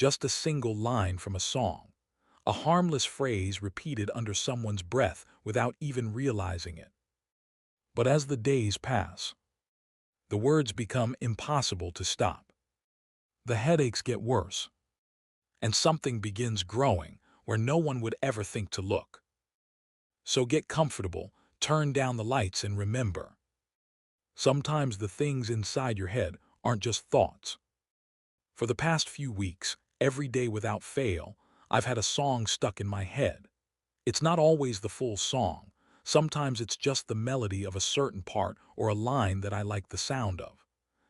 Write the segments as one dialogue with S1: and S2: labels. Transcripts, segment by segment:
S1: just a single line from a song, a harmless phrase repeated under someone's breath without even realizing it. But as the days pass, the words become impossible to stop. The headaches get worse, and something begins growing where no one would ever think to look. So get comfortable, turn down the lights, and remember, sometimes the things inside your head aren't just thoughts. For the past few weeks, every day without fail, I've had a song stuck in my head. It's not always the full song. Sometimes it's just the melody of a certain part or a line that I like the sound of.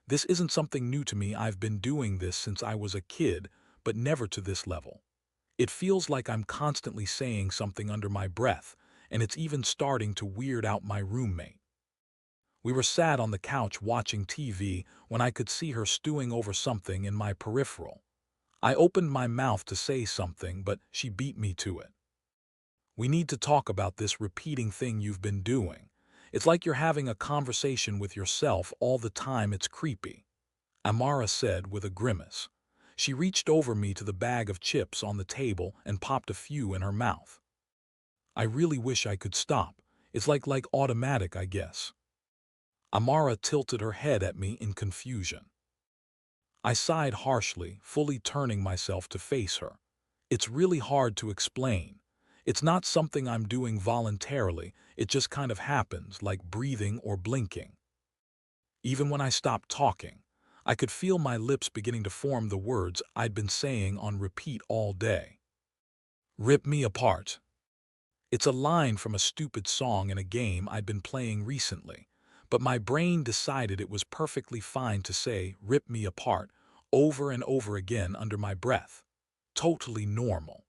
S1: This isn't something new to me. I've been doing this since I was a kid, but never to this level. It feels like I'm constantly saying something under my breath, and it's even starting to weird out my roommate. We were sat on the couch watching TV when I could see her stewing over something in my peripheral. I opened my mouth to say something, but she beat me to it. We need to talk about this repeating thing you've been doing. It's like you're having a conversation with yourself all the time. It's creepy, Amara said with a grimace. She reached over me to the bag of chips on the table and popped a few in her mouth. I really wish I could stop. It's like automatic, I guess. Amara tilted her head at me in confusion. I sighed harshly, fully turning myself to face her. It's really hard to explain. It's not something I'm doing voluntarily, it just kind of happens, like breathing or blinking. Even when I stopped talking, I could feel my lips beginning to form the words I'd been saying on repeat all day. Rip me apart. It's a line from a stupid song in a game I'd been playing recently, but my brain decided it was perfectly fine to say "rip me apart" over and over again under my breath. Totally normal.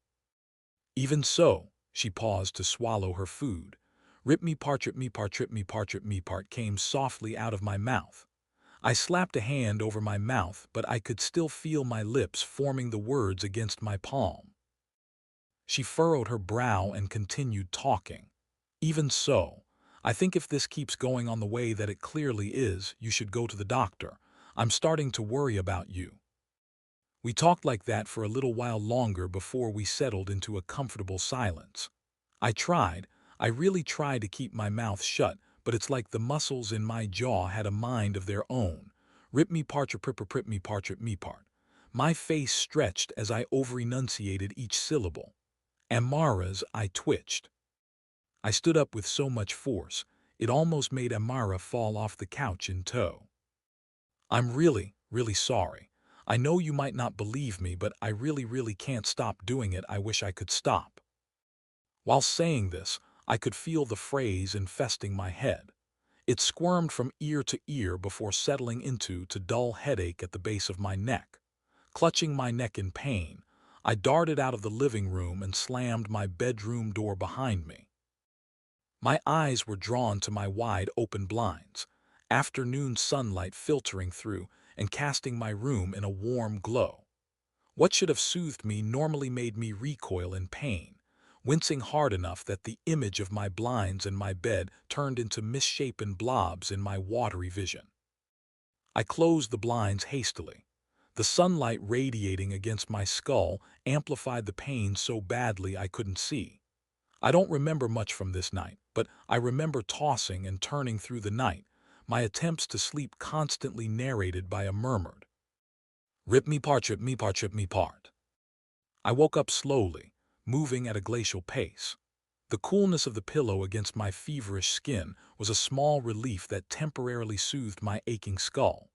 S1: Even so, she paused to swallow her food. Rip me part, rip me part, rip me part, rip me part came softly out of my mouth. I slapped a hand over my mouth, but I could still feel my lips forming the words against my palm. She furrowed her brow and continued talking. Even so, I think if this keeps going on the way that it clearly is, you should go to the doctor. I'm starting to worry about you. We talked like that for a little while longer before we settled into a comfortable silence. I tried, I really tried to keep my mouth shut, but it's like the muscles in my jaw had a mind of their own. Rip me part, rip me part, rip me part. My face stretched as I over-enunciated each syllable. Amara's, I twitched. I stood up with so much force, it almost made Amara fall off the couch in tow. I'm really sorry. I know you might not believe me, but I really can't stop doing it. I wish I could stop. While saying this, I could feel the phrase infesting my head. It squirmed from ear to ear before settling into a dull headache at the base of my neck. Clutching my neck in pain, I darted out of the living room and slammed my bedroom door behind me. My eyes were drawn to my wide-open blinds, afternoon sunlight filtering through and casting my room in a warm glow. What should have soothed me normally made me recoil in pain, wincing hard enough that the image of my blinds and my bed turned into misshapen blobs in my watery vision. I closed the blinds hastily. The sunlight radiating against my skull amplified the pain so badly I couldn't see. I don't remember much from this night, but I remember tossing and turning through the night, my attempts to sleep constantly narrated by a murmured, "Rip me part, rip me part, rip me part." I woke up slowly, moving at a glacial pace. The coolness of the pillow against my feverish skin was a small relief that temporarily soothed my aching skull.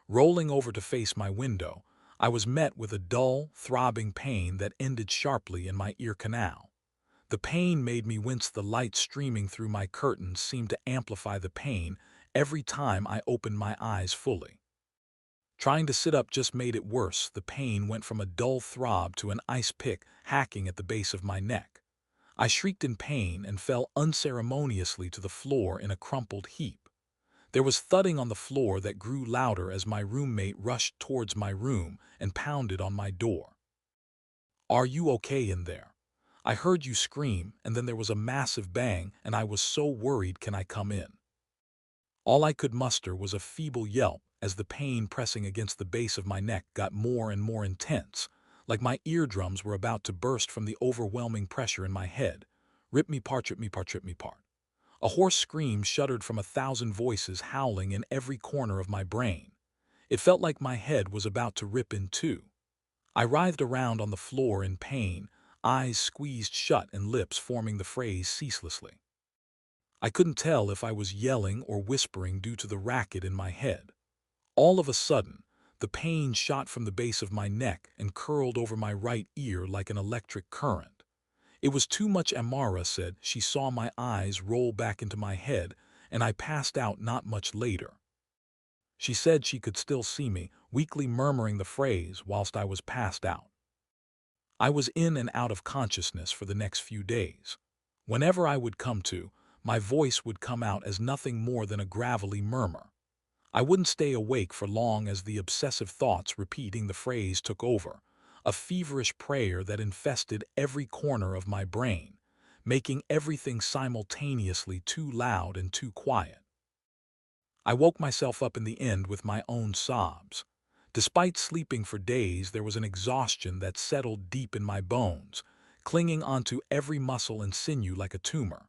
S1: Rolling over to face my window, I was met with a dull, throbbing pain that ended sharply in my ear canal. The pain made me wince. The light streaming through my curtains seemed to amplify the pain every time I opened my eyes fully. Trying to sit up just made it worse. The pain went from a dull throb to an ice pick hacking at the base of my neck. I shrieked in pain and fell unceremoniously to the floor in a crumpled heap. There was thudding on the floor that grew louder as my roommate rushed towards my room and pounded on my door. "Are you okay in there? I heard you scream, and then there was a massive bang, and I was so worried. Can I come in?" All I could muster was a feeble yelp as the pain pressing against the base of my neck got more and more intense, like my eardrums were about to burst from the overwhelming pressure in my head. Rip me part, rip me part, rip me part. A hoarse scream shuddered from 1,000 voices howling in every corner of my brain. It felt like my head was about to rip in two. I writhed around on the floor in pain, eyes squeezed shut and lips forming the phrase ceaselessly. I couldn't tell if I was yelling or whispering due to the racket in my head. All of a sudden, the pain shot from the base of my neck and curled over my right ear like an electric current. It was too much. Amara said she saw my eyes roll back into my head, and I passed out not much later. She said she could still see me, weakly murmuring the phrase whilst I was passed out. I was in and out of consciousness for the next few days. Whenever I would come to, my voice would come out as nothing more than a gravelly murmur. I wouldn't stay awake for long as the obsessive thoughts repeating the phrase took over, a feverish prayer that infested every corner of my brain, making everything simultaneously too loud and too quiet. I woke myself up in the end with my own sobs. Despite sleeping for days, there was an exhaustion that settled deep in my bones, clinging onto every muscle and sinew like a tumor.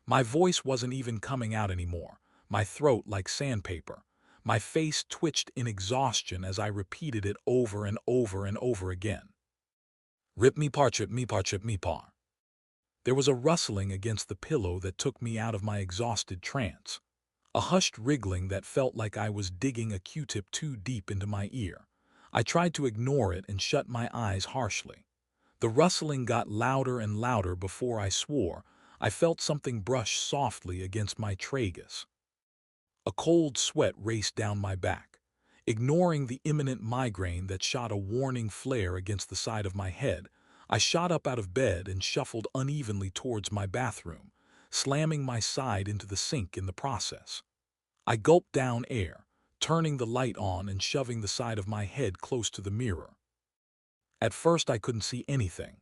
S1: My voice wasn't even coming out anymore, my throat like sandpaper. My face twitched in exhaustion as I repeated it over and over and over again. Rip me par, trip me par, trip me par. There was a rustling against the pillow that took me out of my exhausted trance. A hushed wriggling that felt like I was digging a Q-tip too deep into my ear. I tried to ignore it and shut my eyes harshly. The rustling got louder and louder before I swore. I felt something brush softly against my tragus. A cold sweat raced down my back. Ignoring the imminent migraine that shot a warning flare against the side of my head, I shot up out of bed and shuffled unevenly towards my bathroom, slamming my side into the sink in the process. I gulped down air, turning the light on and shoving the side of my head close to the mirror. At first I couldn't see anything.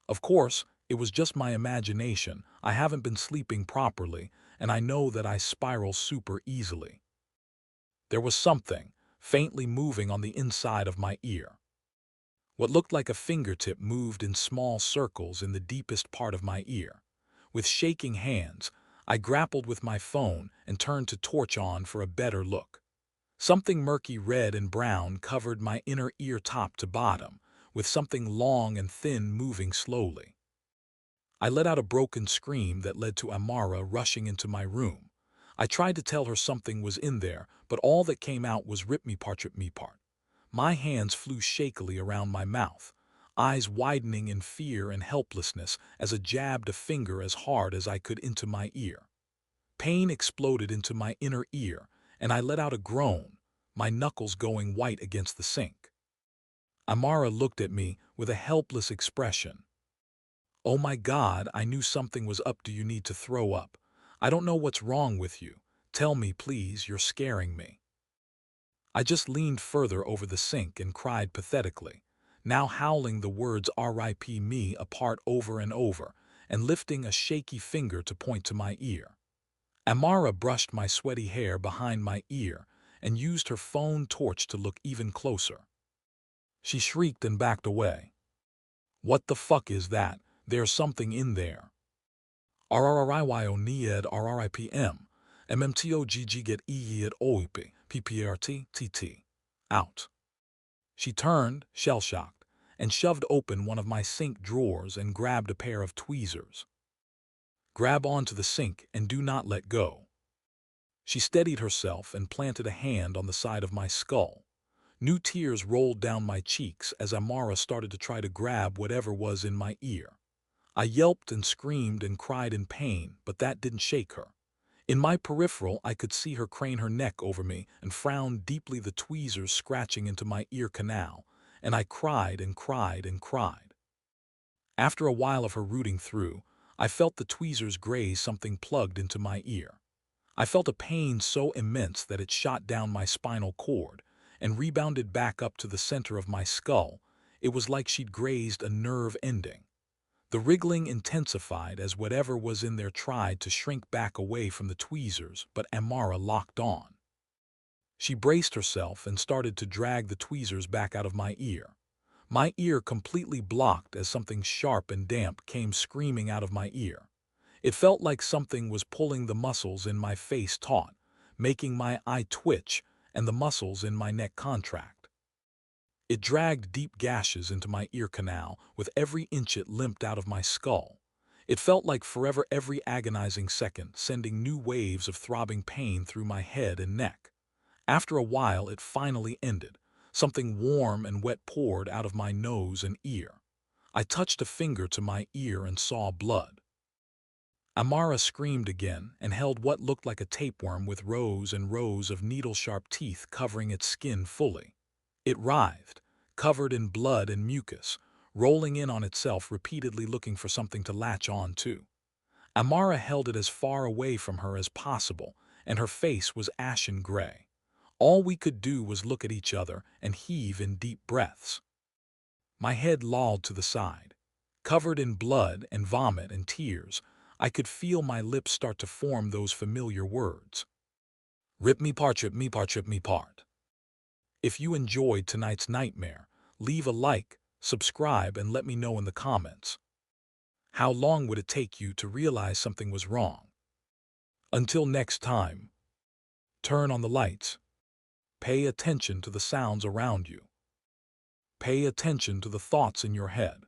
S1: Of course, it was just my imagination. I haven't been sleeping properly, and I know that I spiral super easily. There was something faintly moving on the inside of my ear. What looked like a fingertip moved in small circles in the deepest part of my ear. With shaking hands, I grappled with my phone and turned to torch on for a better look. Something murky red and brown covered my inner ear top to bottom, with something long and thin moving slowly. I let out a broken scream that led to Amara rushing into my room. I tried to tell her something was in there, but all that came out was rip me part, rip me part. My hands flew shakily around my mouth, eyes widening in fear and helplessness as I jabbed a finger as hard as I could into my ear. Pain exploded into my inner ear, and I let out a groan, my knuckles going white against the sink. Amara looked at me with a helpless expression. Oh my God, I knew something was up. Do you need to throw up? I don't know what's wrong with you. Tell me, please, you're scaring me. I just leaned further over the sink and cried pathetically, now howling the words R.I.P. me apart over and over, and lifting a shaky finger to point to my ear. Amara brushed my sweaty hair behind my ear and used her phone torch to look even closer. She shrieked and backed away. What the fuck is that? There's something in there. RRRIYO NIED RRIPM MMTOGG get EYED OIP PPRT TT. Out. She turned, shell-shocked, and shoved open one of my sink drawers and grabbed a pair of tweezers. Grab onto the sink and do not let go. She steadied herself and planted a hand on the side of my skull. New tears rolled down my cheeks as Amara started to try to grab whatever was in my ear. I yelped and screamed and cried in pain, but that didn't shake her. In my peripheral, I could see her crane her neck over me and frown deeply, the tweezers scratching into my ear canal, and I cried and cried and cried. After a while of her rooting through, I felt the tweezers graze something plugged into my ear. I felt a pain so immense that it shot down my spinal cord and rebounded back up to the center of my skull. It was like she'd grazed a nerve ending. The wriggling intensified as whatever was in there tried to shrink back away from the tweezers, but Amara locked on. She braced herself and started to drag the tweezers back out of my ear. My ear completely blocked as something sharp and damp came screaming out of my ear. It felt like something was pulling the muscles in my face taut, making my eye twitch and the muscles in my neck contract. It dragged deep gashes into my ear canal with every inch it limped out of my skull. It felt like forever every agonizing second, sending new waves of throbbing pain through my head and neck. After a while, it finally ended. Something warm and wet poured out of my nose and ear. I touched a finger to my ear and saw blood. Amara screamed again and held what looked like a tapeworm with rows and rows of needle-sharp teeth covering its skin fully. It writhed, covered in blood and mucus, rolling in on itself repeatedly looking for something to latch on to. Amara held it as far away from her as possible, and her face was ashen gray. All we could do was look at each other and heave in deep breaths. My head lolled to the side. Covered in blood and vomit and tears, I could feel my lips start to form those familiar words. Rip me part, rip me part, rip me part. If you enjoyed tonight's nightmare, leave a like, subscribe, and let me know in the comments. How long would it take you to realize something was wrong? Until next time, turn on the lights. Pay attention to the sounds around you. Pay attention to the thoughts in your head.